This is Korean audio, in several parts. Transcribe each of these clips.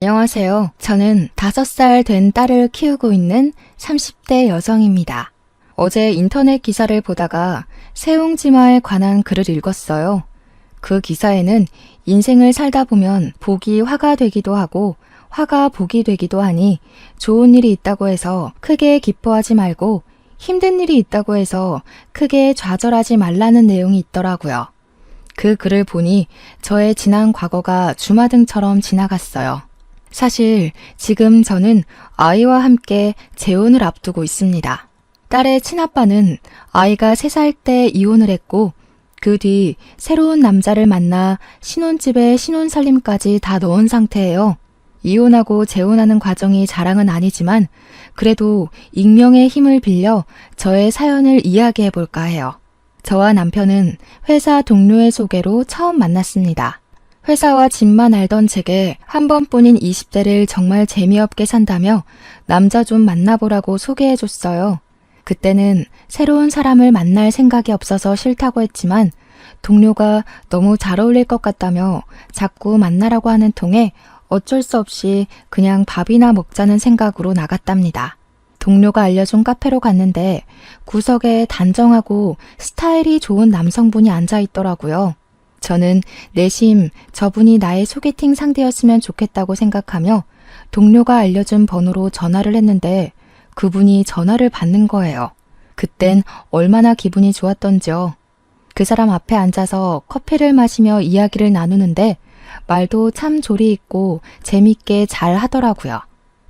안녕하세요. 저는 5살 된 딸을 키우고 있는 30대 여성입니다. 어제 인터넷 기사를 보다가 세옹지마에 관한 글을 읽었어요. 그 기사에는 인생을 살다 보면 복이 화가 되기도 하고 화가 복이 되기도 하니 좋은 일이 있다고 해서 크게 기뻐하지 말고 힘든 일이 있다고 해서 크게 좌절하지 말라는 내용이 있더라고요. 그 글을 보니 저의 지난 과거가 주마등처럼 지나갔어요. 사실 지금 저는 아이와 함께 재혼을 앞두고 있습니다. 딸의 친아빠는 아이가 3살 때 이혼을 했고 그 뒤 새로운 남자를 만나 신혼집에 신혼살림까지 다 넣은 상태예요. 이혼하고 재혼하는 과정이 자랑은 아니지만 그래도 익명의 힘을 빌려 저의 사연을 이야기해 볼까 해요. 저와 남편은 회사 동료의 소개로 처음 만났습니다. 회사와 집만 알던 제게 한 번뿐인 20대를 정말 재미없게 산다며 남자 좀 만나보라고 소개해줬어요. 그때는 새로운 사람을 만날 생각이 없어서 싫다고 했지만 동료가 너무 잘 어울릴 것 같다며 자꾸 만나라고 하는 통에 어쩔 수 없이 그냥 밥이나 먹자는 생각으로 나갔답니다. 동료가 알려준 카페로 갔는데 구석에 단정하고 스타일이 좋은 남성분이 앉아 있더라고요. 저는 내심 저분이 나의 소개팅 상대였으면 좋겠다고 생각하며 동료가 알려준 번호로 전화를 했는데 그분이 전화를 받는 거예요. 그땐 얼마나 기분이 좋았던지요. 그 사람 앞에 앉아서 커피를 마시며 이야기를 나누는데 말도 참 조리 있고 재밌게 잘 하더라고요.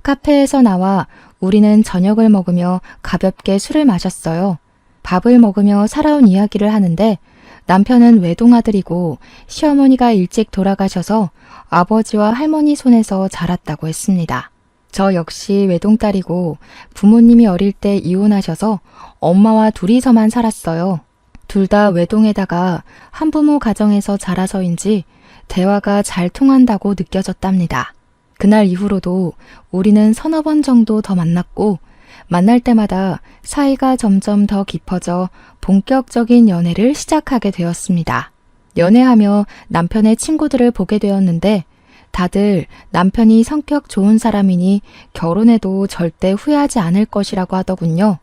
카페에서 나와 우리는 저녁을 먹으며 가볍게 술을 마셨어요. 밥을 먹으며 살아온 이야기를 하는데 남편은 외동아들이고 시어머니가 일찍 돌아가셔서 아버지와 할머니 손에서 자랐다고 했습니다. 저 역시 외동딸이고 부모님이 어릴 때 이혼하셔서 엄마와 둘이서만 살았어요. 둘 다 외동에다가 한부모 가정에서 자라서인지 대화가 잘 통한다고 느껴졌답니다. 그날 이후로도 우리는 서너 번 정도 더 만났고 만날 때마다 사이가 점점 더 깊어져 본격적인 연애를 시작하게 되었습니다. 연애하며 남편의 친구들을 보게 되었는데 다들 남편이 성격 좋은 사람이니 결혼해도 절대 후회하지 않을 것이라고 하더군요.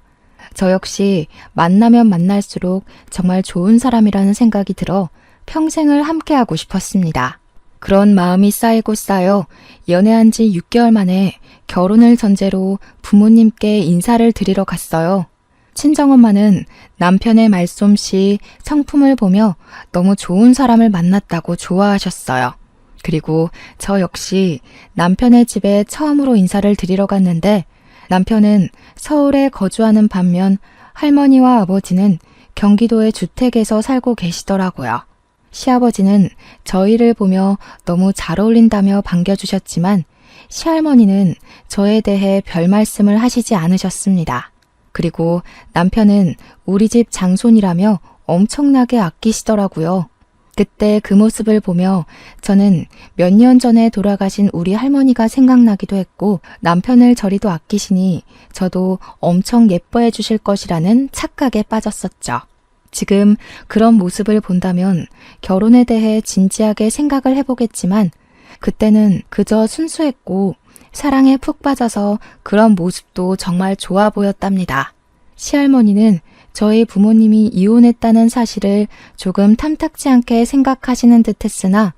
저 역시 만나면 만날수록 정말 좋은 사람이라는 생각이 들어 평생을 함께하고 싶었습니다. 그런 마음이 쌓이고 쌓여 연애한 지 6개월 만에 결혼을 전제로 부모님께 인사를 드리러 갔어요. 친정엄마는 남편의 말솜씨, 성품을 보며 너무 좋은 사람을 만났다고 좋아하셨어요. 그리고 저 역시 남편의 집에 처음으로 인사를 드리러 갔는데 남편은 서울에 거주하는 반면 할머니와 아버지는 경기도의 주택에서 살고 계시더라고요. 시아버지는 저희를 보며 너무 잘 어울린다며 반겨주셨지만 시할머니는 저에 대해 별 말씀을 하시지 않으셨습니다. 그리고 남편은 우리 집 장손이라며 엄청나게 아끼시더라고요. 그때 그 모습을 보며 저는 몇 년 전에 돌아가신 우리 할머니가 생각나기도 했고 남편을 저리도 아끼시니 저도 엄청 예뻐해 주실 것이라는 착각에 빠졌었죠. 지금 그런 모습을 본다면 결혼에 대해 진지하게 생각을 해보겠지만 그때는 그저 순수했고 사랑에 푹 빠져서 그런 모습도 정말 좋아 보였답니다. 시할머니는 저희 부모님이 이혼했다는 사실을 조금 탐탁지 않게 생각하시는 듯 했으나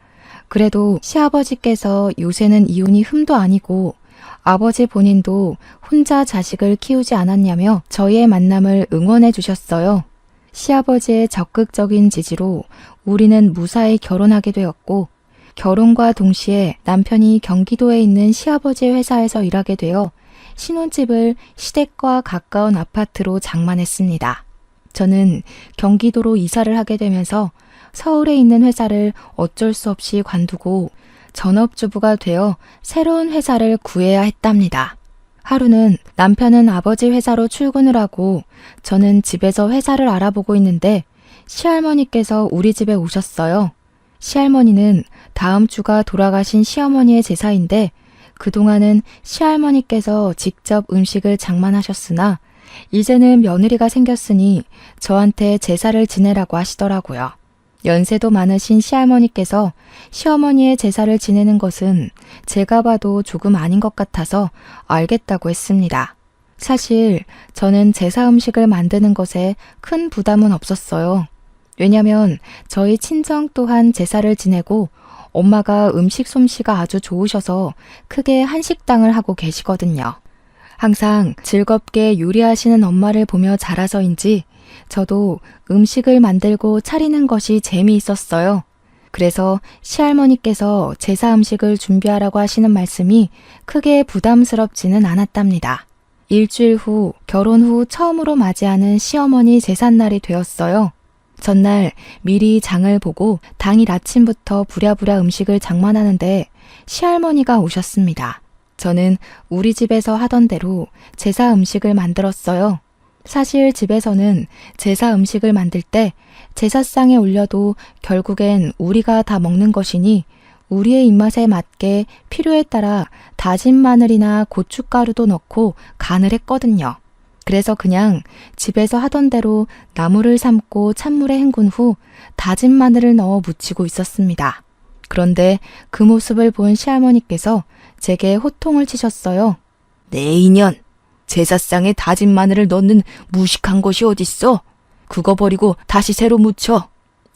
그래도 시아버지께서 요새는 이혼이 흠도 아니고 아버지 본인도 혼자 자식을 키우지 않았냐며 저희의 만남을 응원해 주셨어요. 시아버지의 적극적인 지지로 우리는 무사히 결혼하게 되었고 결혼과 동시에 남편이 경기도에 있는 시아버지의 회사에서 일하게 되어 신혼집을 시댁과 가까운 아파트로 장만했습니다. 저는 경기도로 이사를 하게 되면서 서울에 있는 회사를 어쩔 수 없이 관두고 전업주부가 되어 새로운 회사를 구해야 했답니다. 하루는 남편은 아버지 회사로 출근을 하고 저는 집에서 회사를 알아보고 있는데 시할머니께서 우리 집에 오셨어요. 시할머니는 다음 주가 돌아가신 시어머니의 제사인데 그동안은 시할머니께서 직접 음식을 장만하셨으나 이제는 며느리가 생겼으니 저한테 제사를 지내라고 하시더라고요. 연세도 많으신 시할머니께서 시어머니의 제사를 지내는 것은 제가 봐도 조금 아닌 것 같아서 알겠다고 했습니다. 사실 저는 제사 음식을 만드는 것에 큰 부담은 없었어요. 왜냐면 저희 친정 또한 제사를 지내고 엄마가 음식 솜씨가 아주 좋으셔서 크게 한식당을 하고 계시거든요. 항상 즐겁게 요리하시는 엄마를 보며 자라서인지 저도 음식을 만들고 차리는 것이 재미있었어요. 그래서 시할머니께서 제사 음식을 준비하라고 하시는 말씀이 크게 부담스럽지는 않았답니다. 일주일 후 결혼 후 처음으로 맞이하는 시어머니 제삿날이 되었어요. 전날 미리 장을 보고 당일 아침부터 부랴부랴 음식을 장만하는데 시할머니가 오셨습니다. 저는 우리 집에서 하던 대로 제사 음식을 만들었어요. 사실 집에서는 제사 음식을 만들 때 제사상에 올려도 결국엔 우리가 다 먹는 것이니 우리의 입맛에 맞게 필요에 따라 다진 마늘이나 고춧가루도 넣고 간을 했거든요. 그래서 그냥 집에서 하던 대로 나물을 삶고 찬물에 헹군 후 다진 마늘을 넣어 무치고 있었습니다. 그런데 그 모습을 본 시할머니께서 제게 호통을 치셨어요. 내 인연! 제사상에 다진 마늘을 넣는 무식한 것이 어딨어? 그거 버리고 다시 새로 무쳐.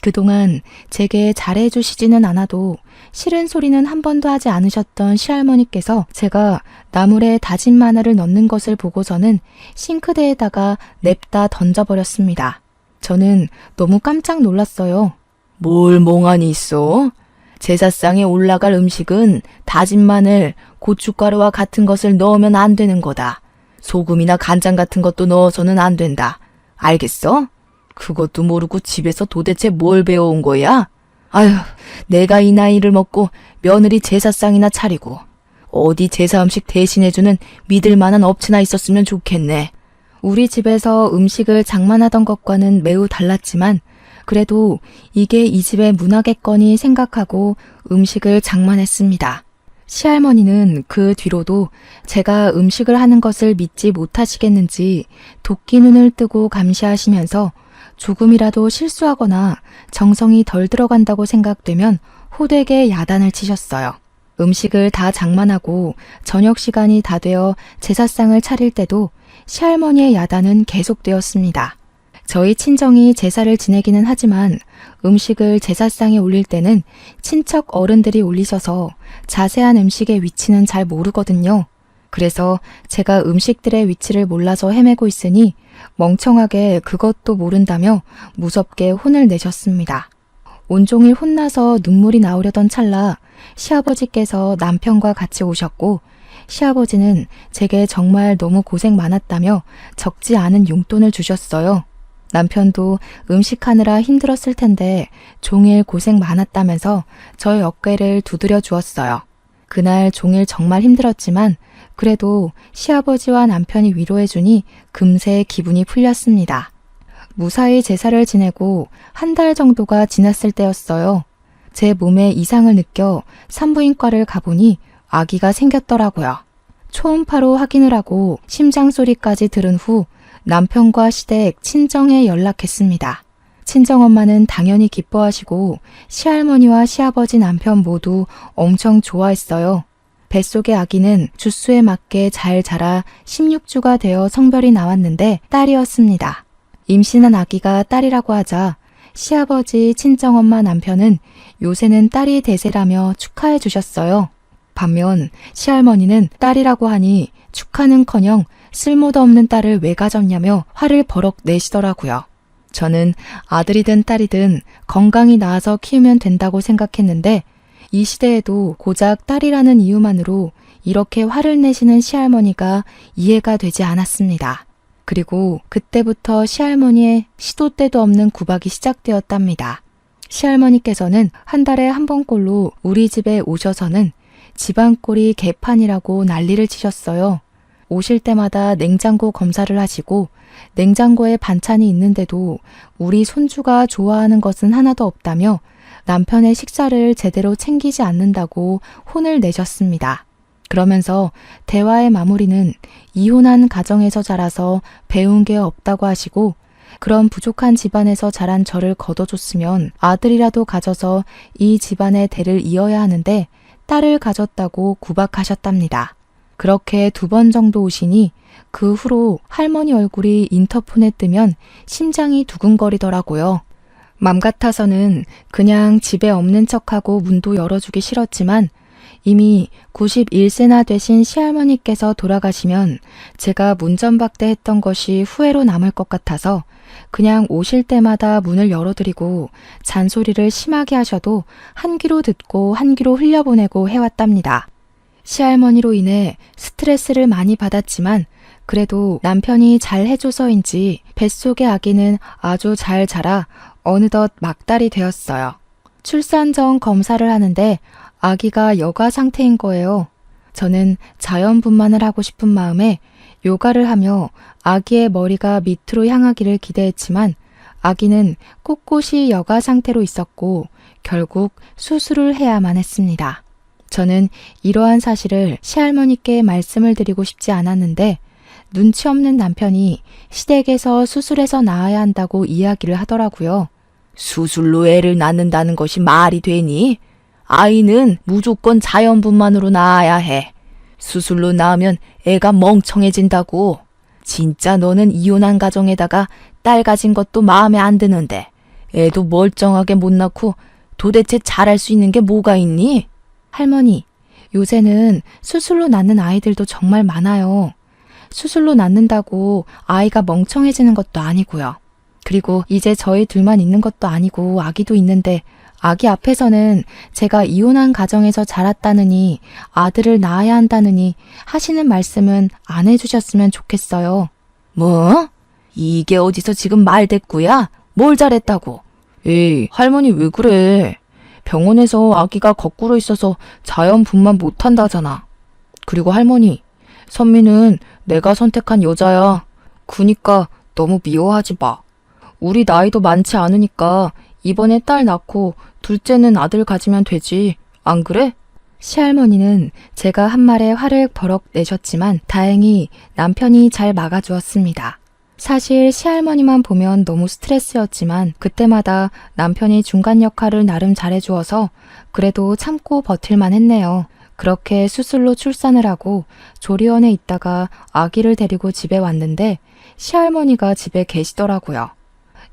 그동안 제게 잘해주시지는 않아도 싫은 소리는 한 번도 하지 않으셨던 시할머니께서 제가 나물에 다진 마늘을 넣는 것을 보고서는 싱크대에다가 냅다 던져버렸습니다. 저는 너무 깜짝 놀랐어요. 뭘 멍하니 있어? 제사상에 올라갈 음식은 다진 마늘, 고춧가루와 같은 것을 넣으면 안 되는 거다. 소금이나 간장 같은 것도 넣어서는 안 된다. 알겠어? 그것도 모르고 집에서 도대체 뭘 배워온 거야? 아휴, 내가 이 나이를 먹고 며느리 제사상이나 차리고 어디 제사 음식 대신해주는 믿을 만한 업체나 있었으면 좋겠네. 우리 집에서 음식을 장만하던 것과는 매우 달랐지만 그래도 이게 이 집의 문화겠거니 생각하고 음식을 장만했습니다. 시할머니는 그 뒤로도 제가 음식을 하는 것을 믿지 못하시겠는지 도끼 눈을 뜨고 감시하시면서 조금이라도 실수하거나 정성이 덜 들어간다고 생각되면 호되게 야단을 치셨어요. 음식을 다 장만하고 저녁 시간이 다 되어 제사상을 차릴 때도 시할머니의 야단은 계속되었습니다. 저희 친정이 제사를 지내기는 하지만 음식을 제사상에 올릴 때는 친척 어른들이 올리셔서 자세한 음식의 위치는 잘 모르거든요. 그래서 제가 음식들의 위치를 몰라서 헤매고 있으니 멍청하게 그것도 모른다며 무섭게 혼을 내셨습니다. 온종일 혼나서 눈물이 나오려던 찰나 시아버지께서 남편과 같이 오셨고 시아버지는 제게 정말 너무 고생 많았다며 적지 않은 용돈을 주셨어요. 남편도 음식하느라 힘들었을 텐데 종일 고생 많았다면서 저의 어깨를 두드려 주었어요. 그날 종일 정말 힘들었지만 그래도 시아버지와 남편이 위로해주니 금세 기분이 풀렸습니다. 무사히 제사를 지내고 한 달 정도가 지났을 때였어요. 제 몸에 이상을 느껴 산부인과를 가보니 아기가 생겼더라고요. 초음파로 확인을 하고 심장 소리까지 들은 후 남편과 시댁 친정에 연락했습니다. 친정엄마는 당연히 기뻐하시고 시할머니와 시아버지 남편 모두 엄청 좋아했어요. 뱃속의 아기는 주수에 맞게 잘 자라 16주가 되어 성별이 나왔는데 딸이었습니다. 임신한 아기가 딸이라고 하자 시아버지 친정엄마 남편은 요새는 딸이 대세라며 축하해 주셨어요. 반면 시할머니는 딸이라고 하니 축하는커녕 쓸모도 없는 딸을 왜 가졌냐며 화를 버럭 내시더라고요. 저는 아들이든 딸이든 건강히 낳아서 키우면 된다고 생각했는데 이 시대에도 고작 딸이라는 이유만으로 이렇게 화를 내시는 시할머니가 이해가 되지 않았습니다. 그리고 그때부터 시할머니의 시도 때도 없는 구박이 시작되었답니다. 시할머니께서는 한 달에 한 번꼴로 우리 집에 오셔서는 집안꼴이 개판이라고 난리를 치셨어요. 오실 때마다 냉장고 검사를 하시고 냉장고에 반찬이 있는데도 우리 손주가 좋아하는 것은 하나도 없다며 남편의 식사를 제대로 챙기지 않는다고 혼을 내셨습니다. 그러면서 대화의 마무리는 이혼한 가정에서 자라서 배운 게 없다고 하시고 그런 부족한 집안에서 자란 저를 거둬줬으면 아들이라도 가져서 이 집안의 대를 이어야 하는데 딸을 가졌다고 구박하셨답니다. 그렇게 2번 정도 오시니 그 후로 할머니 얼굴이 인터폰에 뜨면 심장이 두근거리더라고요. 맘 같아서는 그냥 집에 없는 척하고 문도 열어주기 싫었지만 이미 91세나 되신 시할머니께서 돌아가시면 제가 문전박대했던 것이 후회로 남을 것 같아서 그냥 오실 때마다 문을 열어드리고 잔소리를 심하게 하셔도 한 귀로 듣고 한 귀로 흘려보내고 해왔답니다. 시할머니로 인해 스트레스를 많이 받았지만 그래도 남편이 잘 해줘서인지 뱃속의 아기는 아주 잘 자라 어느덧 막달이 되었어요. 출산 전 검사를 하는데 아기가 여가 상태인 거예요. 저는 자연분만을 하고 싶은 마음에 요가를 하며 아기의 머리가 밑으로 향하기를 기대했지만 아기는 꼿꼿이 여가 상태로 있었고 결국 수술을 해야만 했습니다. 저는 이러한 사실을 시할머니께 말씀을 드리고 싶지 않았는데 눈치 없는 남편이 시댁에서 수술해서 낳아야 한다고 이야기를 하더라고요. 수술로 애를 낳는다는 것이 말이 되니? 아이는 무조건 자연분만으로 낳아야 해. 수술로 낳으면 애가 멍청해진다고. 진짜 너는 이혼한 가정에다가 딸 가진 것도 마음에 안 드는데 애도 멀쩡하게 못 낳고 도대체 잘할 수 있는 게 뭐가 있니? 할머니, 요새는 수술로 낳는 아이들도 정말 많아요. 수술로 낳는다고 아이가 멍청해지는 것도 아니고요. 그리고 이제 저희 둘만 있는 것도 아니고 아기도 있는데 아기 앞에서는 제가 이혼한 가정에서 자랐다느니 아들을 낳아야 한다느니 하시는 말씀은 안 해주셨으면 좋겠어요. 뭐? 이게 어디서 지금 말대꾸야? 뭘 잘했다고? 에이, 할머니 왜 그래? 병원에서 아기가 거꾸로 있어서 자연분만 못한다잖아. 그리고 할머니, 선미는 내가 선택한 여자야. 그니까 너무 미워하지 마. 우리 나이도 많지 않으니까 이번에 딸 낳고 둘째는 아들 가지면 되지. 안 그래? 시할머니는 제가 한 말에 화를 버럭 내셨지만 다행히 남편이 잘 막아주었습니다. 사실 시할머니만 보면 너무 스트레스였지만 그때마다 남편이 중간 역할을 나름 잘해주어서 그래도 참고 버틸만 했네요. 그렇게 수술로 출산을 하고 조리원에 있다가 아기를 데리고 집에 왔는데 시할머니가 집에 계시더라고요.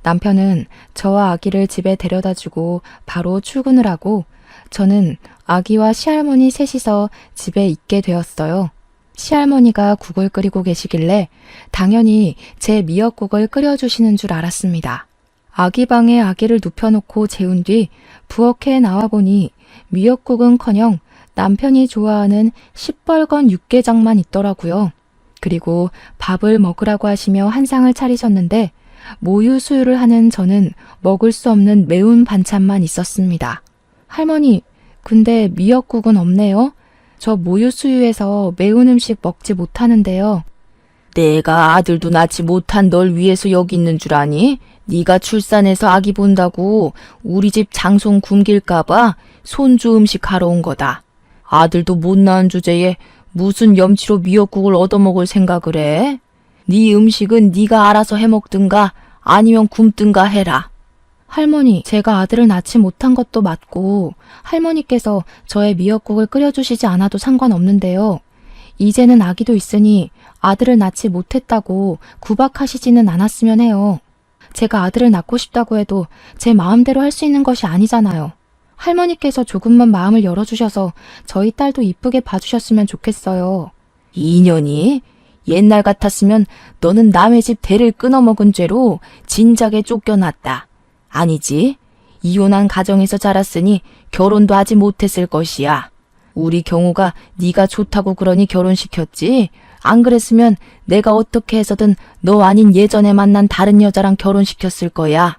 남편은 저와 아기를 집에 데려다주고 바로 출근을 하고 저는 아기와 시할머니 셋이서 집에 있게 되었어요. 시할머니가 국을 끓이고 계시길래 당연히 제 미역국을 끓여주시는 줄 알았습니다. 아기 방에 아기를 눕혀놓고 재운 뒤 부엌에 나와보니 미역국은커녕 남편이 좋아하는 시뻘건 육개장만 있더라고요. 그리고 밥을 먹으라고 하시며 한 상을 차리셨는데 모유 수유를 하는 저는 먹을 수 없는 매운 반찬만 있었습니다. 할머니, 근데 미역국은 없네요? 저 모유 수유해서 매운 음식 먹지 못하는데요. 내가 아들도 낳지 못한 널 위해서 여기 있는 줄 아니? 네가 출산해서 아기 본다고 우리 집 장손 굶길까봐 손주 음식 하러 온 거다. 아들도 못 낳은 주제에 무슨 염치로 미역국을 얻어먹을 생각을 해? 네 음식은 네가 알아서 해먹든가 아니면 굶든가 해라. 할머니, 제가 아들을 낳지 못한 것도 맞고 할머니께서 저의 미역국을 끓여주시지 않아도 상관없는데요. 이제는 아기도 있으니 아들을 낳지 못했다고 구박하시지는 않았으면 해요. 제가 아들을 낳고 싶다고 해도 제 마음대로 할 수 있는 것이 아니잖아요. 할머니께서 조금만 마음을 열어주셔서 저희 딸도 이쁘게 봐주셨으면 좋겠어요. 인연이? 옛날 같았으면 너는 남의 집 대를 끊어먹은 죄로 진작에 쫓겨났다. 아니지? 이혼한 가정에서 자랐으니 결혼도 하지 못했을 것이야. 우리 경우가 네가 좋다고 그러니 결혼시켰지. 안 그랬으면 내가 어떻게 해서든 너 아닌 예전에 만난 다른 여자랑 결혼시켰을 거야.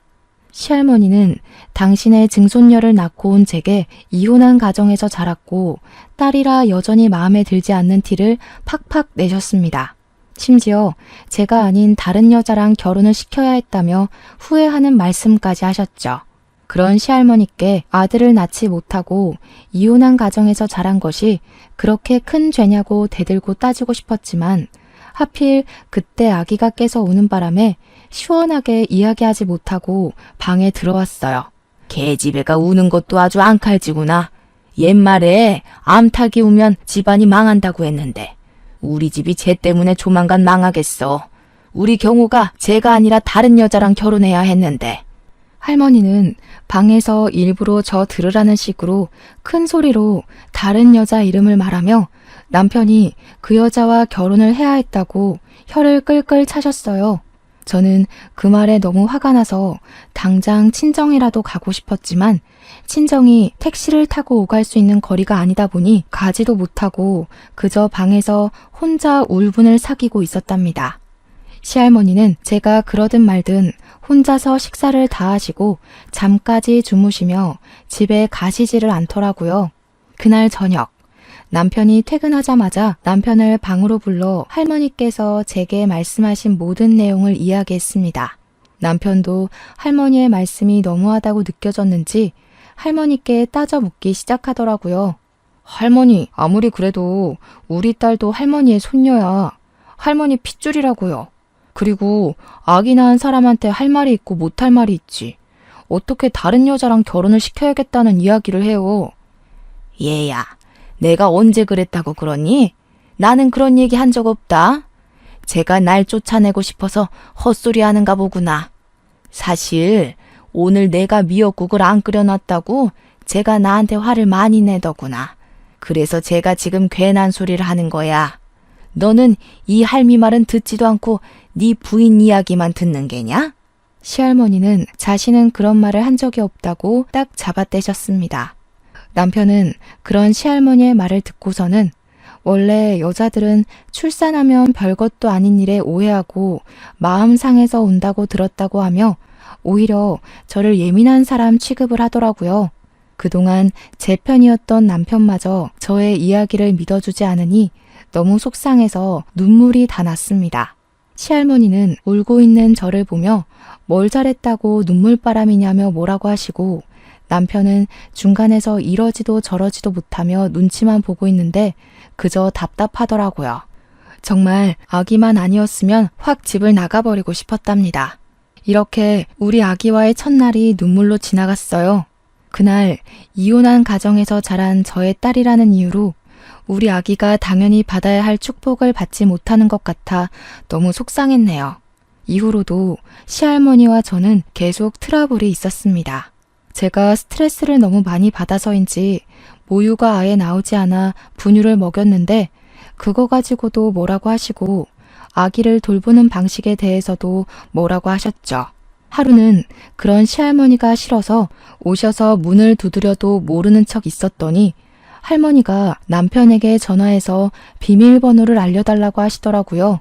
시할머니는 당신의 증손녀를 낳고 온 제게 이혼한 가정에서 자랐고 딸이라 여전히 마음에 들지 않는 티를 팍팍 내셨습니다. 심지어 제가 아닌 다른 여자랑 결혼을 시켜야 했다며 후회하는 말씀까지 하셨죠. 그런 시할머니께 아들을 낳지 못하고 이혼한 가정에서 자란 것이 그렇게 큰 죄냐고 대들고 따지고 싶었지만 하필 그때 아기가 깨서 오는 바람에 시원하게 이야기하지 못하고 방에 들어왔어요. 계집애가 우는 것도 아주 앙칼지구나. 옛말에 암탉이 우면 집안이 망한다고 했는데 우리 집이 쟤 때문에 조만간 망하겠어. 우리 경우가 쟤가 아니라 다른 여자랑 결혼해야 했는데. 할머니는 방에서 일부러 저 들으라는 식으로 큰 소리로 다른 여자 이름을 말하며 남편이 그 여자와 결혼을 해야 했다고 혀를 끌끌 차셨어요. 저는 그 말에 너무 화가 나서 당장 친정이라도 가고 싶었지만 친정이 택시를 타고 오갈 수 있는 거리가 아니다 보니 가지도 못하고 그저 방에서 혼자 울분을 사귀고 있었답니다. 시할머니는 제가 그러든 말든 혼자서 식사를 다 하시고 잠까지 주무시며 집에 가시지를 않더라고요. 그날 저녁 남편이 퇴근하자마자 남편을 방으로 불러 할머니께서 제게 말씀하신 모든 내용을 이야기했습니다. 남편도 할머니의 말씀이 너무하다고 느껴졌는지 할머니께 따져 묻기 시작하더라고요. 할머니, 아무리 그래도 우리 딸도 할머니의 손녀야. 할머니 핏줄이라고요. 그리고 아기 낳은 사람한테 할 말이 있고 못할 말이 있지. 어떻게 다른 여자랑 결혼을 시켜야겠다는 이야기를 해요. 얘야, 내가 언제 그랬다고 그러니? 나는 그런 얘기 한 적 없다. 제가 날 쫓아내고 싶어서 헛소리 하는가 보구나. 사실 오늘 내가 미역국을 안 끓여놨다고 제가 나한테 화를 많이 내더구나. 그래서 제가 지금 괜한 소리를 하는 거야. 너는 이 할미 말은 듣지도 않고 네 부인 이야기만 듣는 게냐? 시할머니는 자신은 그런 말을 한 적이 없다고 딱 잡아떼셨습니다. 남편은 그런 시할머니의 말을 듣고서는 원래 여자들은 출산하면 별것도 아닌 일에 오해하고 마음 상해서 온다고 들었다고 하며 오히려 저를 예민한 사람 취급을 하더라고요. 그동안 제 편이었던 남편마저 저의 이야기를 믿어주지 않으니 너무 속상해서 눈물이 다 났습니다. 시할머니는 울고 있는 저를 보며 뭘 잘했다고 눈물바람이냐며 뭐라고 하시고 남편은 중간에서 이러지도 저러지도 못하며 눈치만 보고 있는데 그저 답답하더라고요. 정말 아기만 아니었으면 확 집을 나가버리고 싶었답니다. 이렇게 우리 아기와의 첫날이 눈물로 지나갔어요. 그날 이혼한 가정에서 자란 저의 딸이라는 이유로 우리 아기가 당연히 받아야 할 축복을 받지 못하는 것 같아 너무 속상했네요. 이후로도 시할머니와 저는 계속 트러블이 있었습니다. 제가 스트레스를 너무 많이 받아서인지 모유가 아예 나오지 않아 분유를 먹였는데 그거 가지고도 뭐라고 하시고 아기를 돌보는 방식에 대해서도 뭐라고 하셨죠. 하루는 그런 시할머니가 싫어서 오셔서 문을 두드려도 모르는 척 있었더니 할머니가 남편에게 전화해서 비밀번호를 알려달라고 하시더라고요.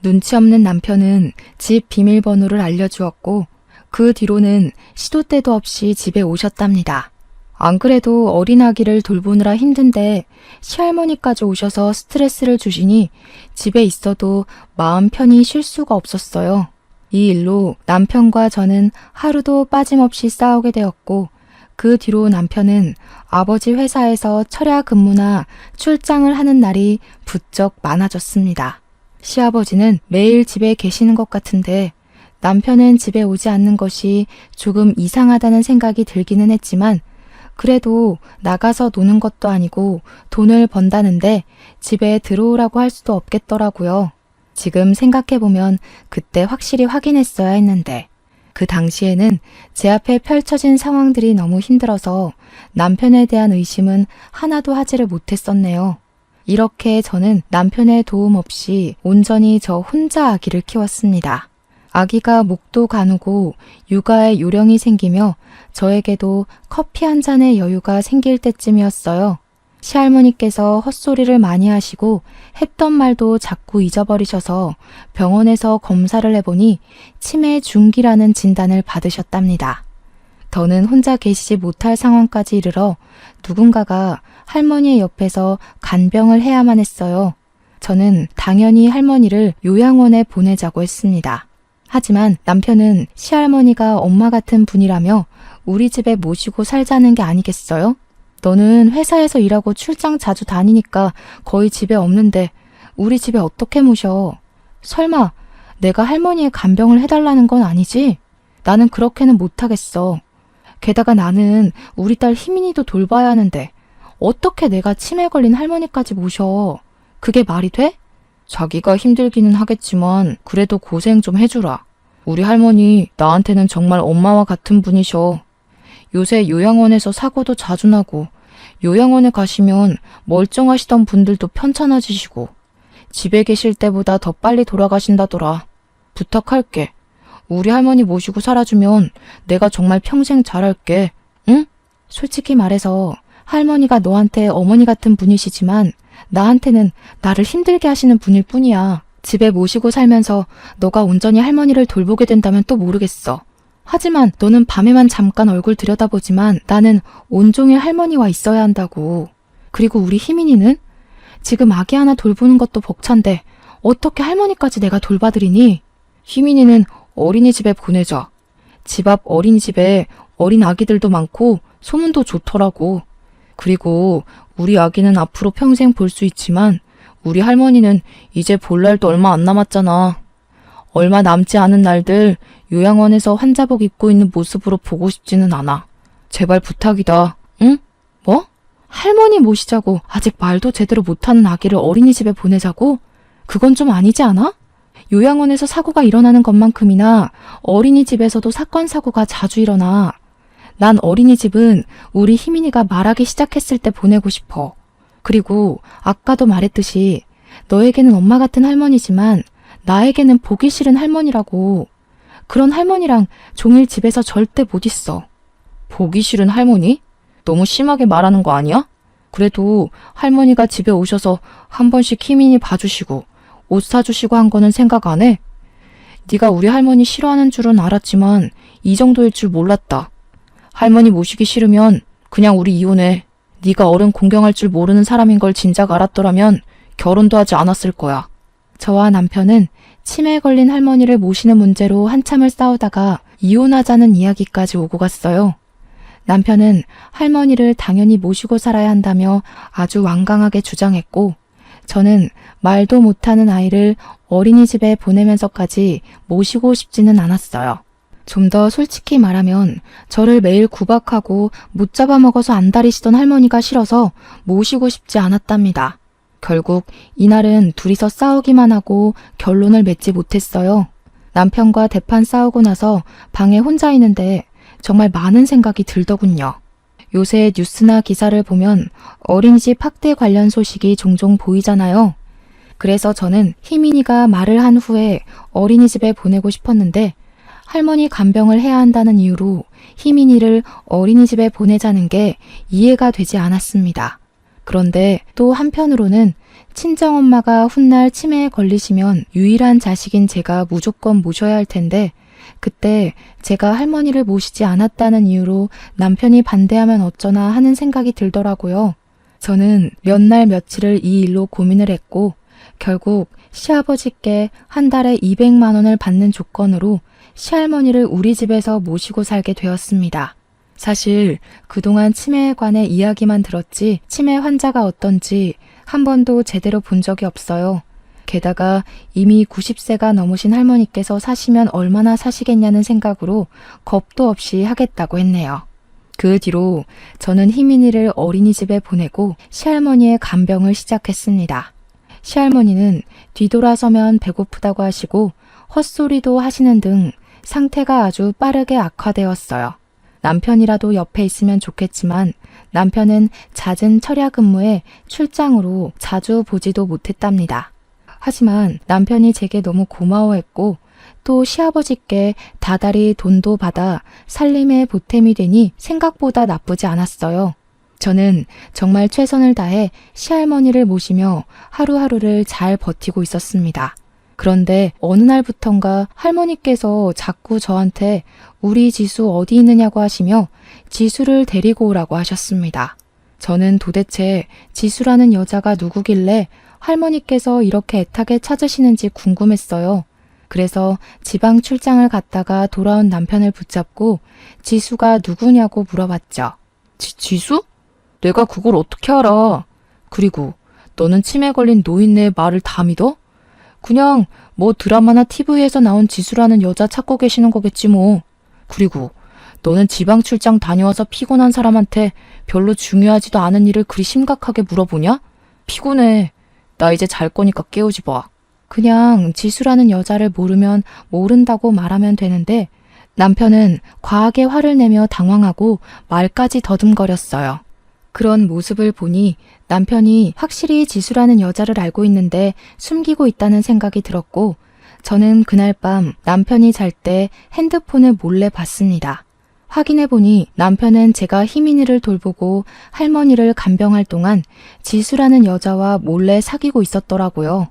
눈치 없는 남편은 집 비밀번호를 알려주었고 그 뒤로는 시도 때도 없이 집에 오셨답니다. 안 그래도 어린 아기를 돌보느라 힘든데 시할머니까지 오셔서 스트레스를 주시니 집에 있어도 마음 편히 쉴 수가 없었어요. 이 일로 남편과 저는 하루도 빠짐없이 싸우게 되었고 그 뒤로 남편은 아버지 회사에서 철야 근무나 출장을 하는 날이 부쩍 많아졌습니다. 시아버지는 매일 집에 계시는 것 같은데 남편은 집에 오지 않는 것이 조금 이상하다는 생각이 들기는 했지만 그래도 나가서 노는 것도 아니고 돈을 번다는데 집에 들어오라고 할 수도 없겠더라고요. 지금 생각해보면 그때 확실히 확인했어야 했는데 그 당시에는 제 앞에 펼쳐진 상황들이 너무 힘들어서 남편에 대한 의심은 하나도 하지를 못했었네요. 이렇게 저는 남편의 도움 없이 온전히 저 혼자 아기를 키웠습니다. 아기가 목도 가누고 육아에 요령이 생기며 저에게도 커피 한 잔의 여유가 생길 때쯤이었어요. 시할머니께서 헛소리를 많이 하시고 했던 말도 자꾸 잊어버리셔서 병원에서 검사를 해보니 치매 중기라는 진단을 받으셨답니다. 더는 혼자 계시지 못할 상황까지 이르러 누군가가 할머니의 옆에서 간병을 해야만 했어요. 저는 당연히 할머니를 요양원에 보내자고 했습니다. 하지만 남편은 시할머니가 엄마 같은 분이라며 우리 집에 모시고 살자는 게 아니겠어요? 너는 회사에서 일하고 출장 자주 다니니까 거의 집에 없는데 우리 집에 어떻게 모셔? 설마 내가 할머니의 간병을 해달라는 건 아니지? 나는 그렇게는 못하겠어. 게다가 나는 우리 딸 희민이도 돌봐야 하는데 어떻게 내가 치매 걸린 할머니까지 모셔? 그게 말이 돼? 자기가 힘들기는 하겠지만 그래도 고생 좀 해주라. 우리 할머니 나한테는 정말 엄마와 같은 분이셔. 요새 요양원에서 사고도 자주 나고 요양원에 가시면 멀쩡하시던 분들도 편찮아지시고 집에 계실 때보다 더 빨리 돌아가신다더라. 부탁할게. 우리 할머니 모시고 살아주면 내가 정말 평생 잘할게. 응? 솔직히 말해서 할머니가 너한테 어머니 같은 분이시지만 나한테는 나를 힘들게 하시는 분일 뿐이야. 집에 모시고 살면서 너가 온전히 할머니를 돌보게 된다면 또 모르겠어. 하지만 너는 밤에만 잠깐 얼굴 들여다보지만 나는 온종일 할머니와 있어야 한다고. 그리고 우리 희민이는? 지금 아기 하나 돌보는 것도 벅찬데 어떻게 할머니까지 내가 돌봐드리니? 희민이는 어린이집에 보내자. 집 앞 어린이집에 어린 아기들도 많고 소문도 좋더라고. 그리고 우리 아기는 앞으로 평생 볼 수 있지만 우리 할머니는 이제 볼 날도 얼마 안 남았잖아. 얼마 남지 않은 날들 요양원에서 환자복 입고 있는 모습으로 보고 싶지는 않아. 제발 부탁이다. 응? 뭐? 할머니 모시자고 아직 말도 제대로 못하는 아기를 어린이집에 보내자고? 그건 좀 아니지 않아? 요양원에서 사고가 일어나는 것만큼이나 어린이집에서도 사건 사고가 자주 일어나. 난 어린이집은 우리 희민이가 말하기 시작했을 때 보내고 싶어. 그리고 아까도 말했듯이 너에게는 엄마 같은 할머니지만 나에게는 보기 싫은 할머니라고. 그런 할머니랑 종일 집에서 절대 못 있어. 보기 싫은 할머니? 너무 심하게 말하는 거 아니야? 그래도 할머니가 집에 오셔서 한 번씩 희민이 봐주시고 옷 사주시고 한 거는 생각 안 해? 네가 우리 할머니 싫어하는 줄은 알았지만 이 정도일 줄 몰랐다. 할머니 모시기 싫으면 그냥 우리 이혼해. 네가 어른 공경할 줄 모르는 사람인 걸 진작 알았더라면 결혼도 하지 않았을 거야. 저와 남편은 치매에 걸린 할머니를 모시는 문제로 한참을 싸우다가 이혼하자는 이야기까지 오고 갔어요. 남편은 할머니를 당연히 모시고 살아야 한다며 아주 완강하게 주장했고, 저는 말도 못하는 아이를 어린이집에 보내면서까지 모시고 싶지는 않았어요. 좀 더 솔직히 말하면 저를 매일 구박하고 못 잡아먹어서 안달이시던 할머니가 싫어서 모시고 싶지 않았답니다. 결국 이날은 둘이서 싸우기만 하고 결론을 맺지 못했어요. 남편과 대판 싸우고 나서 방에 혼자 있는데 정말 많은 생각이 들더군요. 요새 뉴스나 기사를 보면 어린이집 학대 관련 소식이 종종 보이잖아요. 그래서 저는 희민이가 말을 한 후에 어린이집에 보내고 싶었는데 할머니 간병을 해야 한다는 이유로 희민이를 어린이집에 보내자는 게 이해가 되지 않았습니다. 그런데 또 한편으로는 친정엄마가 훗날 치매에 걸리시면 유일한 자식인 제가 무조건 모셔야 할 텐데 그때 제가 할머니를 모시지 않았다는 이유로 남편이 반대하면 어쩌나 하는 생각이 들더라고요. 저는 몇 날 며칠을 이 일로 고민을 했고 결국 시아버지께 한 달에 200만 원을 받는 조건으로 시할머니를 우리 집에서 모시고 살게 되었습니다. 사실 그동안 치매에 관해 이야기만 들었지 치매 환자가 어떤지 한 번도 제대로 본 적이 없어요. 게다가 이미 90세가 넘으신 할머니께서 사시면 얼마나 사시겠냐는 생각으로 겁도 없이 하겠다고 했네요. 그 뒤로 저는 희민이를 어린이집에 보내고 시할머니의 간병을 시작했습니다. 시할머니는 뒤돌아서면 배고프다고 하시고 헛소리도 하시는 등 상태가 아주 빠르게 악화되었어요. 남편이라도 옆에 있으면 좋겠지만 남편은 잦은 철야 근무에 출장으로 자주 보지도 못했답니다. 하지만 남편이 제게 너무 고마워했고 또 시아버지께 다달이 돈도 받아 살림에 보탬이 되니 생각보다 나쁘지 않았어요. 저는 정말 최선을 다해 시할머니를 모시며 하루하루를 잘 버티고 있었습니다. 그런데 어느 날부턴가 할머니께서 자꾸 저한테 우리 지수 어디 있느냐고 하시며 지수를 데리고 오라고 하셨습니다. 저는 도대체 지수라는 여자가 누구길래 할머니께서 이렇게 애타게 찾으시는지 궁금했어요. 그래서 지방 출장을 갔다가 돌아온 남편을 붙잡고 지수가 누구냐고 물어봤죠. 지수? 내가 그걸 어떻게 알아? 그리고 너는 치매 걸린 노인네의 말을 다 믿어? 그냥 뭐 드라마나 TV에서 나온 지수라는 여자 찾고 계시는 거겠지 뭐. 그리고 너는 지방 출장 다녀와서 피곤한 사람한테 별로 중요하지도 않은 일을 그리 심각하게 물어보냐? 피곤해. 나 이제 잘 거니까 깨우지 마. 그냥 지수라는 여자를 모르면 모른다고 말하면 되는데 남편은 과하게 화를 내며 당황하고 말까지 더듬거렸어요. 그런 모습을 보니 남편이 확실히 지수라는 여자를 알고 있는데 숨기고 있다는 생각이 들었고 저는 그날 밤 남편이 잘 때 핸드폰을 몰래 봤습니다. 확인해보니 남편은 제가 희민이를 돌보고 할머니를 간병할 동안 지수라는 여자와 몰래 사귀고 있었더라고요.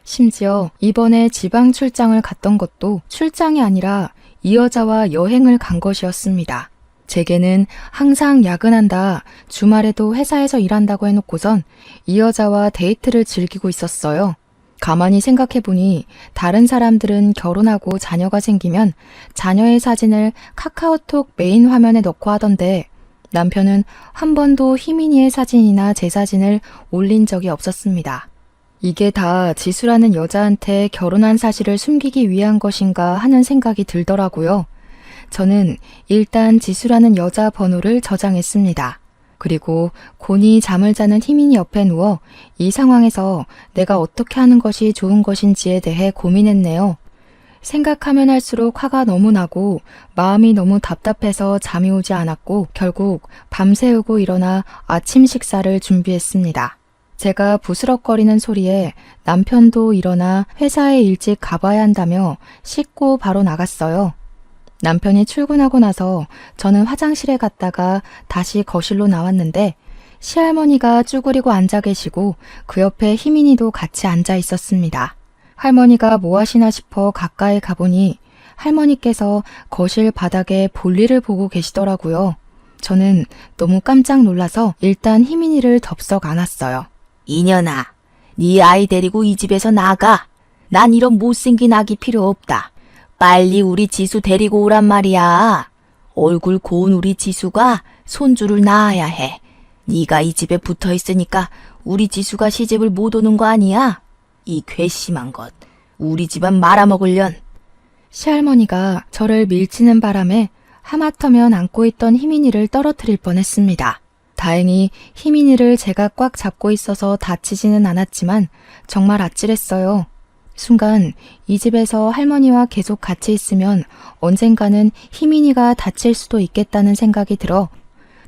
심지어 이번에 지방 출장을 갔던 것도 출장이 아니라 이 여자와 여행을 간 것이었습니다. 제게는 항상 야근한다, 주말에도 회사에서 일한다고 해놓고선 이 여자와 데이트를 즐기고 있었어요. 가만히 생각해보니 다른 사람들은 결혼하고 자녀가 생기면 자녀의 사진을 카카오톡 메인 화면에 넣고 하던데 남편은 한 번도 희민이의 사진이나 제 사진을 올린 적이 없었습니다. 이게 다 지수라는 여자한테 결혼한 사실을 숨기기 위한 것인가 하는 생각이 들더라고요. 저는 일단 지수라는 여자 번호를 저장했습니다. 그리고 곤히 잠을 자는 희민이 옆에 누워 이 상황에서 내가 어떻게 하는 것이 좋은 것인지에 대해 고민했네요. 생각하면 할수록 화가 너무 나고 마음이 너무 답답해서 잠이 오지 않았고 결국 밤새우고 일어나 아침 식사를 준비했습니다. 제가 부스럭거리는 소리에 남편도 일어나 회사에 일찍 가봐야 한다며 씻고 바로 나갔어요. 남편이 출근하고 나서 저는 화장실에 갔다가 다시 거실로 나왔는데 시할머니가 쭈그리고 앉아 계시고 그 옆에 희민이도 같이 앉아 있었습니다. 할머니가 뭐 하시나 싶어 가까이 가보니 할머니께서 거실 바닥에 볼일을 보고 계시더라고요. 저는 너무 깜짝 놀라서 일단 희민이를 덥석 안았어요. 이년아, 네 아이 데리고 이 집에서 나가. 난 이런 못생긴 아기 필요 없다. 빨리 우리 지수 데리고 오란 말이야. 얼굴 고운 우리 지수가 손주를 낳아야 해. 네가 이 집에 붙어 있으니까 우리 지수가 시집을 못 오는 거 아니야? 이 괘씸한 것. 우리 집안 말아먹으련. 시할머니가 저를 밀치는 바람에 하마터면 안고 있던 희민이를 떨어뜨릴 뻔했습니다. 다행히 희민이를 제가 꽉 잡고 있어서 다치지는 않았지만 정말 아찔했어요. 순간 이 집에서 할머니와 계속 같이 있으면 언젠가는 희민이가 다칠 수도 있겠다는 생각이 들어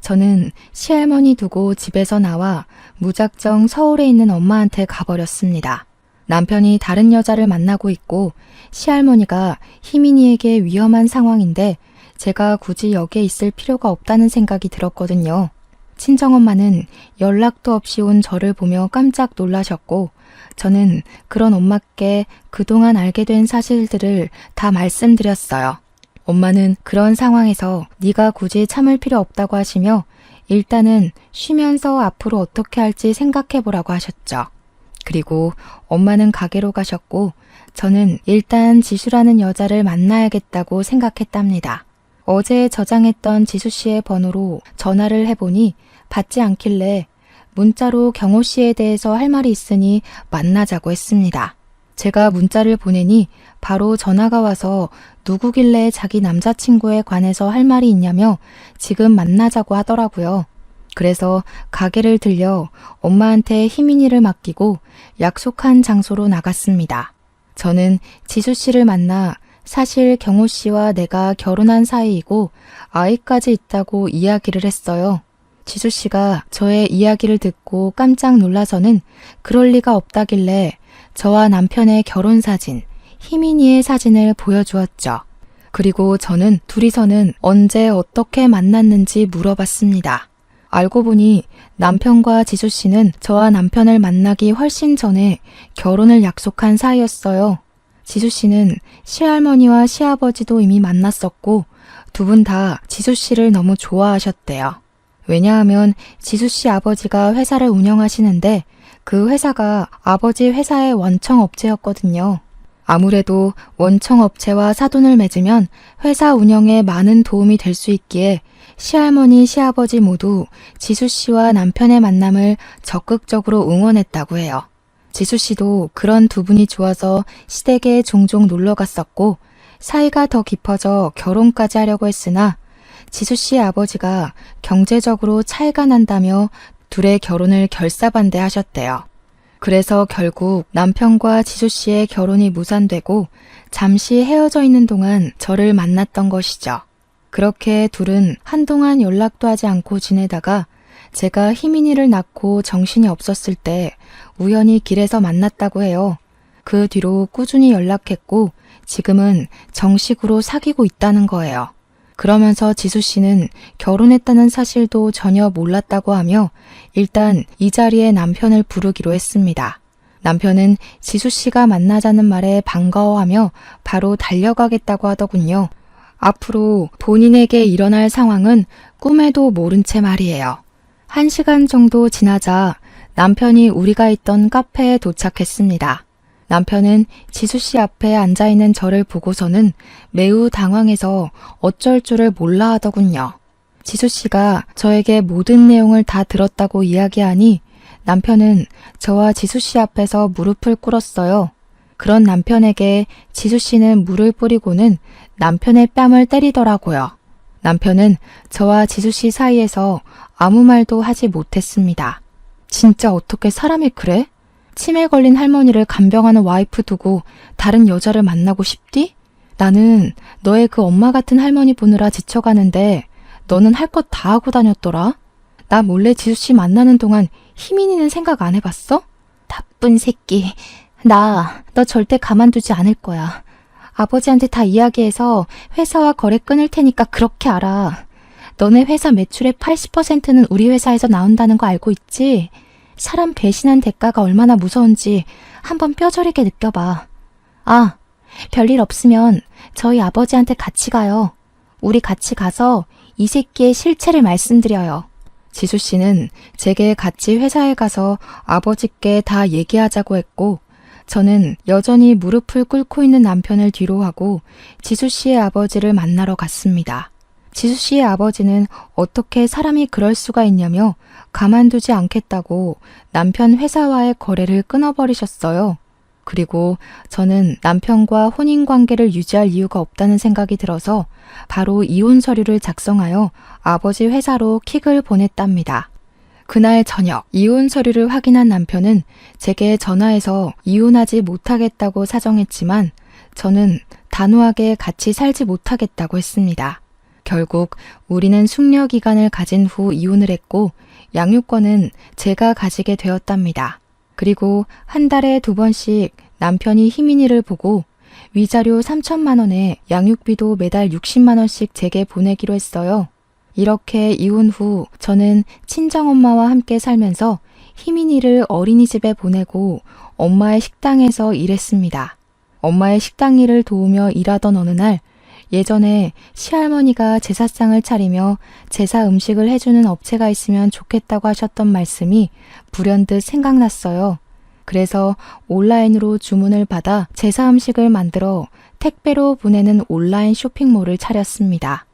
저는 시할머니 두고 집에서 나와 무작정 서울에 있는 엄마한테 가버렸습니다. 남편이 다른 여자를 만나고 있고 시할머니가 희민이에게 위험한 상황인데 제가 굳이 여기에 있을 필요가 없다는 생각이 들었거든요. 친정엄마는 연락도 없이 온 저를 보며 깜짝 놀라셨고 저는 그런 엄마께 그동안 알게 된 사실들을 다 말씀드렸어요. 엄마는 그런 상황에서 네가 굳이 참을 필요 없다고 하시며 일단은 쉬면서 앞으로 어떻게 할지 생각해보라고 하셨죠. 그리고 엄마는 가게로 가셨고 저는 일단 지수라는 여자를 만나야겠다고 생각했답니다. 어제 저장했던 지수 씨의 번호로 전화를 해보니 받지 않길래 문자로 경호 씨에 대해서 할 말이 있으니 만나자고 했습니다. 제가 문자를 보내니 바로 전화가 와서 누구길래 자기 남자친구에 관해서 할 말이 있냐며 지금 만나자고 하더라고요. 그래서 가게를 들려 엄마한테 희민이를 맡기고 약속한 장소로 나갔습니다. 저는 지수 씨를 만나 사실 경호 씨와 내가 결혼한 사이이고 아이까지 있다고 이야기를 했어요. 지수 씨가 저의 이야기를 듣고 깜짝 놀라서는 그럴 리가 없다길래 저와 남편의 결혼 사진, 희민이의 사진을 보여주었죠. 그리고 저는 둘이서는 언제 어떻게 만났는지 물어봤습니다. 알고 보니 남편과 지수 씨는 저와 남편을 만나기 훨씬 전에 결혼을 약속한 사이였어요. 지수 씨는 시할머니와 시아버지도 이미 만났었고 두 분 다 지수 씨를 너무 좋아하셨대요. 왜냐하면 지수 씨 아버지가 회사를 운영하시는데 그 회사가 아버지 회사의 원청업체였거든요. 아무래도 원청업체와 사돈을 맺으면 회사 운영에 많은 도움이 될 수 있기에 시할머니, 시아버지 모두 지수 씨와 남편의 만남을 적극적으로 응원했다고 해요. 지수 씨도 그런 두 분이 좋아서 시댁에 종종 놀러 갔었고 사이가 더 깊어져 결혼까지 하려고 했으나 지수 씨의 아버지가 경제적으로 차이가 난다며 둘의 결혼을 결사반대하셨대요. 그래서 결국 남편과 지수 씨의 결혼이 무산되고 잠시 헤어져 있는 동안 저를 만났던 것이죠. 그렇게 둘은 한동안 연락도 하지 않고 지내다가 제가 희민이를 낳고 정신이 없었을 때 우연히 길에서 만났다고 해요. 그 뒤로 꾸준히 연락했고 지금은 정식으로 사귀고 있다는 거예요. 그러면서 지수 씨는 결혼했다는 사실도 전혀 몰랐다고 하며 일단 이 자리에 남편을 부르기로 했습니다. 남편은 지수 씨가 만나자는 말에 반가워하며 바로 달려가겠다고 하더군요. 앞으로 본인에게 일어날 상황은 꿈에도 모른 채 말이에요. 1시간 정도 지나자 남편이 우리가 있던 카페에 도착했습니다. 남편은 지수 씨 앞에 앉아있는 저를 보고서는 매우 당황해서 어쩔 줄을 몰라 하더군요. 지수 씨가 저에게 모든 내용을 다 들었다고 이야기하니 남편은 저와 지수 씨 앞에서 무릎을 꿇었어요. 그런 남편에게 지수 씨는 물을 뿌리고는 남편의 뺨을 때리더라고요. 남편은 저와 지수 씨 사이에서 아무 말도 하지 못했습니다. 진짜 어떻게 사람이 그래? 치매 걸린 할머니를 간병하는 와이프 두고 다른 여자를 만나고 싶디? 나는 너의 그 엄마 같은 할머니 보느라 지쳐가는데 너는 할 것 다 하고 다녔더라? 나 몰래 지수 씨 만나는 동안 희민이는 생각 안 해봤어? 나쁜 새끼. 너 절대 가만두지 않을 거야. 아버지한테 다 이야기해서 회사와 거래 끊을 테니까 그렇게 알아. 너네 회사 매출의 80%는 우리 회사에서 나온다는 거 알고 있지? 사람 배신한 대가가 얼마나 무서운지 한번 뼈저리게 느껴봐. 아, 별일 없으면 저희 아버지한테 같이 가요. 우리 같이 가서 이 새끼의 실체를 말씀드려요. 지수 씨는 제게 같이 회사에 가서 아버지께 다 얘기하자고 했고 저는 여전히 무릎을 꿇고 있는 남편을 뒤로 하고 지수 씨의 아버지를 만나러 갔습니다. 지수 씨의 아버지는 어떻게 사람이 그럴 수가 있냐며 가만두지 않겠다고 남편 회사와의 거래를 끊어버리셨어요. 그리고 저는 남편과 혼인관계를 유지할 이유가 없다는 생각이 들어서 바로 이혼 서류를 작성하여 아버지 회사로 킥을 보냈답니다. 그날 저녁 이혼 서류를 확인한 남편은 제게 전화해서 이혼하지 못하겠다고 사정했지만 저는 단호하게 같이 살지 못하겠다고 했습니다. 결국 우리는 숙려 기간을 가진 후 이혼을 했고 양육권은 제가 가지게 되었답니다. 그리고 한 달에 2번씩 남편이 희민이를 보고 위자료 3천만 원에 양육비도 매달 60만 원씩 제게 보내기로 했어요. 이렇게 이혼 후 저는 친정엄마와 함께 살면서 희민이를 어린이집에 보내고 엄마의 식당에서 일했습니다. 엄마의 식당 일을 도우며 일하던 어느 날 예전에 시할머니가 제사상을 차리며 제사 음식을 해주는 업체가 있으면 좋겠다고 하셨던 말씀이 불현듯 생각났어요. 그래서 온라인으로 주문을 받아 제사 음식을 만들어 택배로 보내는 온라인 쇼핑몰을 차렸습니다.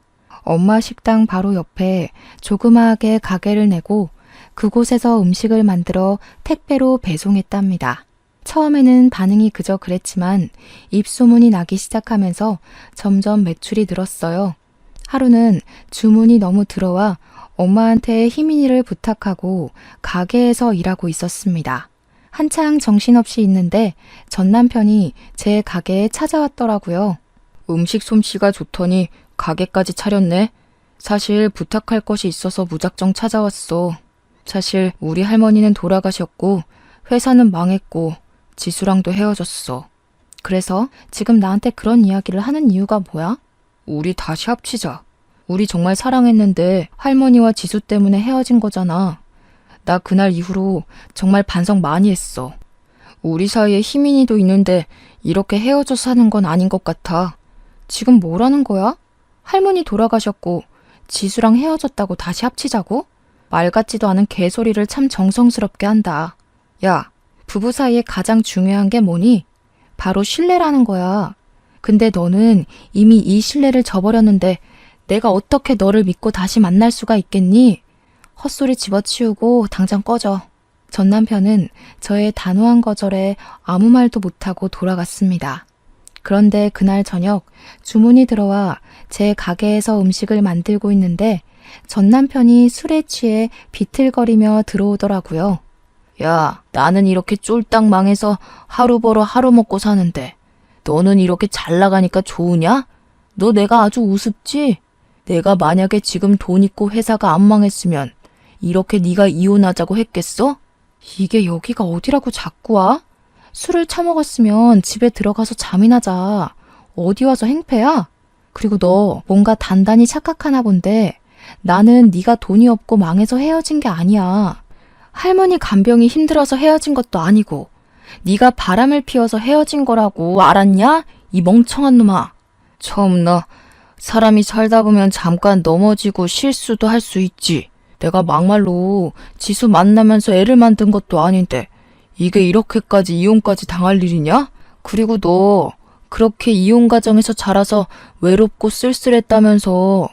엄마 식당 바로 옆에 조그마하게 가게를 내고 그곳에서 음식을 만들어 택배로 배송했답니다. 처음에는 반응이 그저 그랬지만 입소문이 나기 시작하면서 점점 매출이 늘었어요. 하루는 주문이 너무 들어와 엄마한테 희민이를 부탁하고 가게에서 일하고 있었습니다. 한창 정신없이 있는데 전 남편이 제 가게에 찾아왔더라고요. 음식 솜씨가 좋더니 가게까지 차렸네. 사실 부탁할 것이 있어서 무작정 찾아왔어. 사실 우리 할머니는 돌아가셨고 회사는 망했고 지수랑도 헤어졌어. 그래서 지금 나한테 그런 이야기를 하는 이유가 뭐야? 우리 다시 합치자. 우리 정말 사랑했는데 할머니와 지수 때문에 헤어진 거잖아. 나 그날 이후로 정말 반성 많이 했어. 우리 사이에 희민이도 있는데 이렇게 헤어져 사는 건 아닌 것 같아. 지금 뭐라는 거야? 할머니 돌아가셨고 지수랑 헤어졌다고 다시 합치자고? 말 같지도 않은 개소리를 참 정성스럽게 한다. 야, 부부 사이에 가장 중요한 게 뭐니? 바로 신뢰라는 거야. 근데 너는 이미 이 신뢰를 저버렸는데 내가 어떻게 너를 믿고 다시 만날 수가 있겠니? 헛소리 집어치우고 당장 꺼져. 전 남편은 저의 단호한 거절에 아무 말도 못하고 돌아갔습니다. 그런데 그날 저녁 주문이 들어와 제 가게에서 음식을 만들고 있는데 전 남편이 술에 취해 비틀거리며 들어오더라고요. 야, 나는 이렇게 쫄딱 망해서 하루 벌어 하루 먹고 사는데 너는 이렇게 잘 나가니까 좋으냐? 너 내가 아주 우습지? 내가 만약에 지금 돈 있고 회사가 안 망했으면 이렇게 네가 이혼하자고 했겠어? 이게 여기가 어디라고 자꾸 와? 술을 처먹었으면 집에 들어가서 잠이나 자. 어디 와서 행패야? 그리고 너 뭔가 단단히 착각하나 본데 나는 네가 돈이 없고 망해서 헤어진 게 아니야. 할머니 간병이 힘들어서 헤어진 것도 아니고 네가 바람을 피워서 헤어진 거라고 알았냐? 이 멍청한 놈아. 참나, 사람이 살다 보면 잠깐 넘어지고 실수도 할 수 있지. 내가 막말로 지수 만나면서 애를 만든 것도 아닌데 이게 이렇게까지 이혼까지 당할 일이냐? 그리고 너 그렇게 이혼 가정에서 자라서 외롭고 쓸쓸했다면서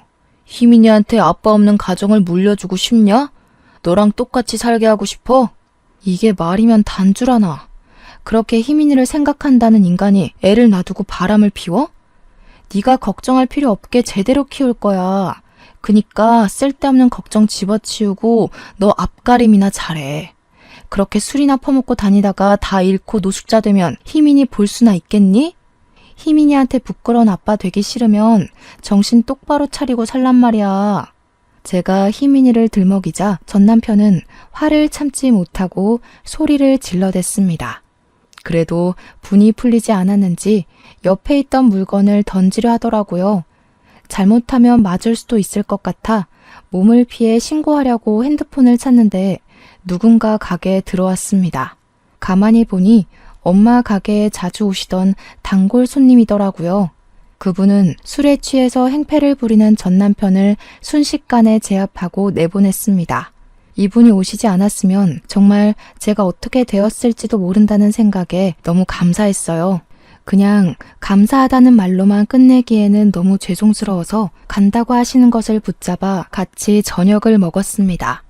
희민이한테 아빠 없는 가정을 물려주고 싶냐? 너랑 똑같이 살게 하고 싶어? 이게 말이면 단주라나. 그렇게 희민이를 생각한다는 인간이 애를 놔두고 바람을 피워? 네가 걱정할 필요 없게 제대로 키울 거야. 그니까 쓸데없는 걱정 집어치우고 너 앞가림이나 잘해. 그렇게 술이나 퍼먹고 다니다가 다 잃고 노숙자 되면 희민이 볼 수나 있겠니? 희민이한테 부끄러운 아빠 되기 싫으면 정신 똑바로 차리고 살란 말이야. 제가 희민이를 들먹이자 전 남편은 화를 참지 못하고 소리를 질러댔습니다. 그래도 분이 풀리지 않았는지 옆에 있던 물건을 던지려 하더라고요. 잘못하면 맞을 수도 있을 것 같아 몸을 피해 신고하려고 핸드폰을 찾는데 누군가 가게에 들어왔습니다. 가만히 보니 엄마 가게에 자주 오시던 단골 손님이더라고요. 그분은 술에 취해서 행패를 부리는 전 남편을 순식간에 제압하고 내보냈습니다. 이분이 오시지 않았으면 정말 제가 어떻게 되었을지도 모른다는 생각에 너무 감사했어요. 그냥 감사하다는 말로만 끝내기에는 너무 죄송스러워서 간다고 하시는 것을 붙잡아 같이 저녁을 먹었습니다.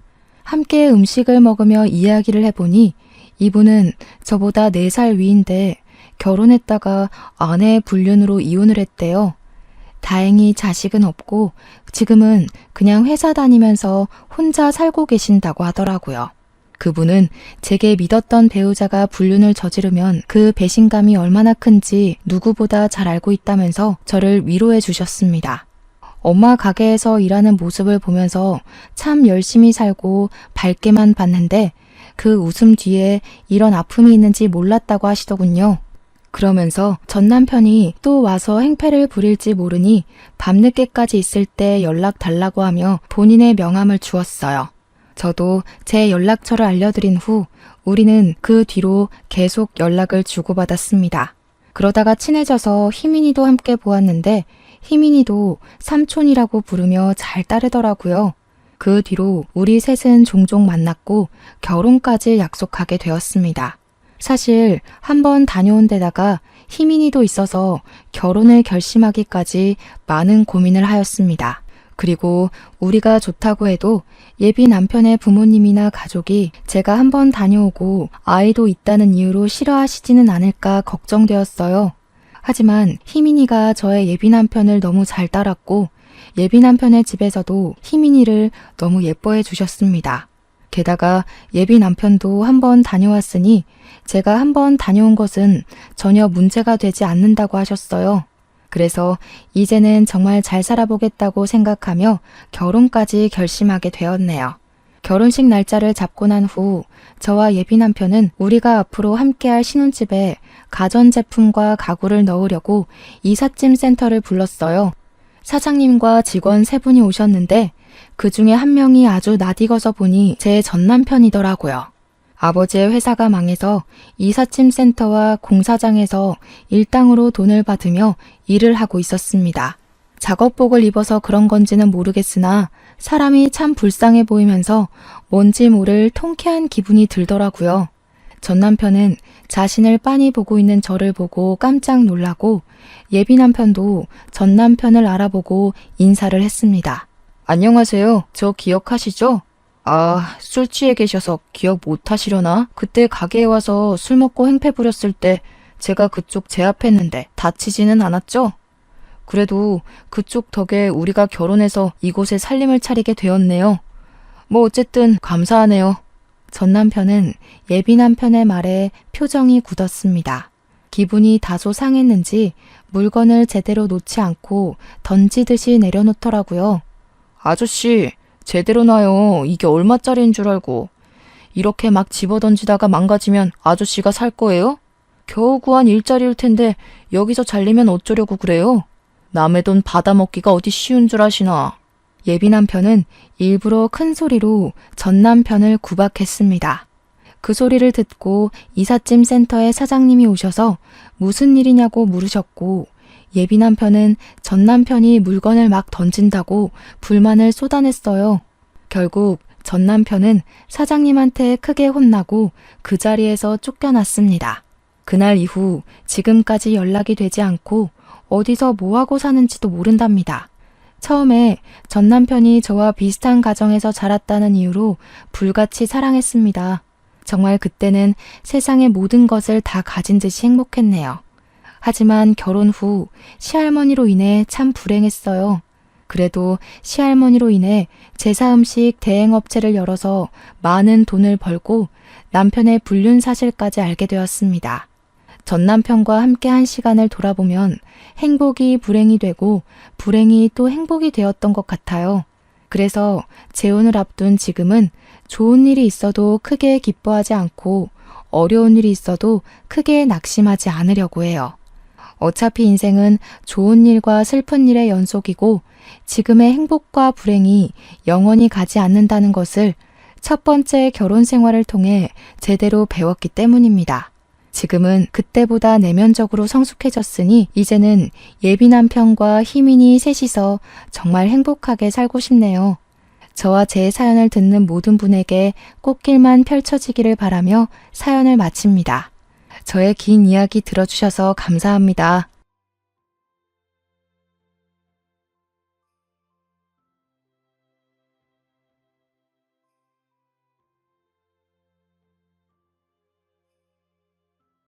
함께 음식을 먹으며 이야기를 해보니 이분은 저보다 4살 위인데 결혼했다가 아내의 불륜으로 이혼을 했대요. 다행히 자식은 없고 지금은 그냥 회사 다니면서 혼자 살고 계신다고 하더라고요. 그분은 제게 믿었던 배우자가 불륜을 저지르면 그 배신감이 얼마나 큰지 누구보다 잘 알고 있다면서 저를 위로해 주셨습니다. 엄마 가게에서 일하는 모습을 보면서 참 열심히 살고 밝게만 봤는데 그 웃음 뒤에 이런 아픔이 있는지 몰랐다고 하시더군요. 그러면서 전 남편이 또 와서 행패를 부릴지 모르니 밤늦게까지 있을 때 연락 달라고 하며 본인의 명함을 주었어요. 저도 제 연락처를 알려드린 후 우리는 그 뒤로 계속 연락을 주고받았습니다. 그러다가 친해져서 희민이도 함께 보았는데 희민이도 삼촌이라고 부르며 잘 따르더라고요. 그 뒤로 우리 셋은 종종 만났고 결혼까지 약속하게 되었습니다. 사실 한번 다녀온 데다가 희민이도 있어서 결혼을 결심하기까지 많은 고민을 하였습니다. 그리고 우리가 좋다고 해도 예비 남편의 부모님이나 가족이 제가 한번 다녀오고 아이도 있다는 이유로 싫어하시지는 않을까 걱정되었어요. 하지만 희민이가 저의 예비 남편을 너무 잘 따랐고 예비 남편의 집에서도 희민이를 너무 예뻐해 주셨습니다. 게다가 예비 남편도 한번 다녀왔으니 제가 한번 다녀온 것은 전혀 문제가 되지 않는다고 하셨어요. 그래서 이제는 정말 잘 살아보겠다고 생각하며 결혼까지 결심하게 되었네요. 결혼식 날짜를 잡고 난 후 저와 예비 남편은 우리가 앞으로 함께할 신혼집에 가전제품과 가구를 넣으려고 이삿짐 센터를 불렀어요. 사장님과 직원 3분이 오셨는데 그 중에 한 명이 아주 낯익어서 보니 제 전남편이더라고요. 아버지의 회사가 망해서 이삿짐 센터와 공사장에서 일당으로 돈을 받으며 일을 하고 있었습니다. 작업복을 입어서 그런 건지는 모르겠으나 사람이 참 불쌍해 보이면서 뭔지 모를 통쾌한 기분이 들더라고요. 전 남편은 자신을 빤히 보고 있는 저를 보고 깜짝 놀라고 예비 남편도 전 남편을 알아보고 인사를 했습니다. 안녕하세요. 저 기억하시죠? 아, 술 취해 계셔서 기억 못 하시려나? 그때 가게에 와서 술 먹고 행패 부렸을 때 제가 그쪽 제압했는데 다치지는 않았죠? 그래도 그쪽 덕에 우리가 결혼해서 이곳에 살림을 차리게 되었네요. 뭐 어쨌든 감사하네요. 전 남편은 예비 남편의 말에 표정이 굳었습니다. 기분이 다소 상했는지 물건을 제대로 놓지 않고 던지듯이 내려놓더라고요. 아저씨, 제대로 놔요. 이게 얼마짜리인 줄 알고. 이렇게 막 집어던지다가 망가지면 아저씨가 살 거예요? 겨우 구한 일자리일 텐데 여기서 잘리면 어쩌려고 그래요? 남의 돈 받아먹기가 어디 쉬운 줄 아시나? 예비 남편은 일부러 큰 소리로 전 남편을 구박했습니다. 그 소리를 듣고 이삿짐 센터의 사장님이 오셔서 무슨 일이냐고 물으셨고, 예비 남편은 전 남편이 물건을 막 던진다고 불만을 쏟아냈어요. 결국 전 남편은 사장님한테 크게 혼나고 그 자리에서 쫓겨났습니다. 그날 이후 지금까지 연락이 되지 않고 어디서 뭐하고 사는지도 모른답니다. 처음에 전 남편이 저와 비슷한 가정에서 자랐다는 이유로 불같이 사랑했습니다. 정말 그때는 세상의 모든 것을 다 가진 듯이 행복했네요. 하지만 결혼 후 시할머니로 인해 참 불행했어요. 그래도 시할머니로 인해 제사음식 대행업체를 열어서 많은 돈을 벌고 남편의 불륜 사실까지 알게 되었습니다. 전 남편과 함께 한 시간을 돌아보면 행복이 불행이 되고 불행이 또 행복이 되었던 것 같아요. 그래서 재혼을 앞둔 지금은 좋은 일이 있어도 크게 기뻐하지 않고 어려운 일이 있어도 크게 낙심하지 않으려고 해요. 어차피 인생은 좋은 일과 슬픈 일의 연속이고 지금의 행복과 불행이 영원히 가지 않는다는 것을 첫 번째 결혼 생활을 통해 제대로 배웠기 때문입니다. 지금은 그때보다 내면적으로 성숙해졌으니 이제는 예비 남편과 희민이 셋이서 정말 행복하게 살고 싶네요. 저와 제 사연을 듣는 모든 분에게 꽃길만 펼쳐지기를 바라며 사연을 마칩니다. 저의 긴 이야기 들어주셔서 감사합니다.